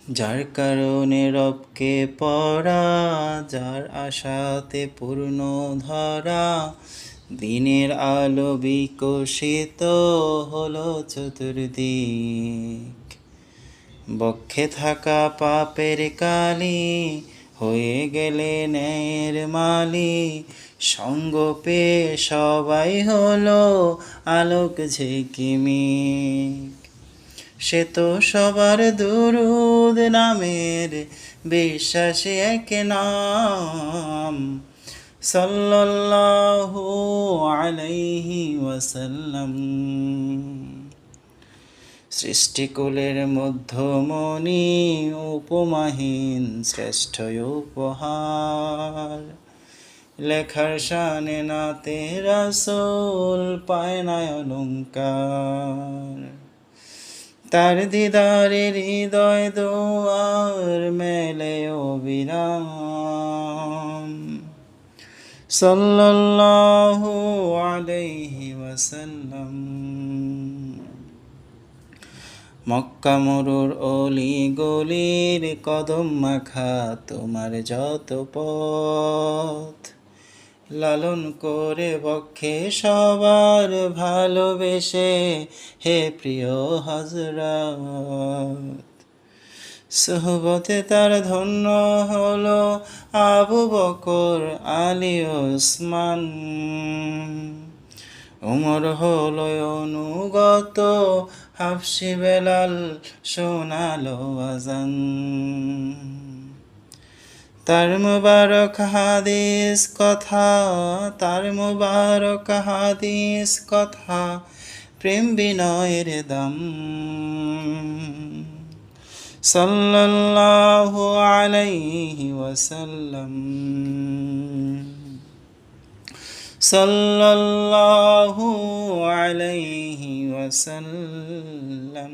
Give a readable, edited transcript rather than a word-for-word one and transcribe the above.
যার কারণে রবকে পড়া, যার আশাতে পূর্ণ ধরা, দিনের আলো বিকশিত হলো চতুর্দিক। বক্ষে থাকা পাপের কালি হয়ে গেলে ন্যায়ের মালি, সঙ্গ পেয়ে সবাই হলো আলোক ঝিকিমিক। সে তো সবার দুরুদ নামের বিশ্বাসী এক নাম, সাল্লাল্লাহু আলাইহি ওয়াসাল্লাম। সৃষ্টিকুলের মধ্যমণি, উপমাহীন শ্রেষ্ঠ উপহার। লেখার শানে নাতে রাসূল পায় না অলংকার। তার দিদারে হৃদয় দোয়ার মেলে অবিরাম, সাল্লাল্লাহু আলাইহি ওয়াসাল্লাম। মক্কা মরুর অলি গলির কদম মাখা তোমার যত পথ, লালন করে বক্ষে সবার ভালোবেসে হে প্রিয় হযরত। সোহবতে তার ধন্য হলো আবু বকর, আলী, ওসমান। উমর হলো অনুগত, হাফসি, বেলাল শোনালো আযান। তার মুবারক হাদিস কথা, তার মুবারক হাদিস কথা, প্রেম বিনয়ের দাম। সাল্লাল্লাহু আলাইহি ওয়াসাল্লাম, সাল্লাল্লাহু আলাইহি ওয়াসাল্লাম।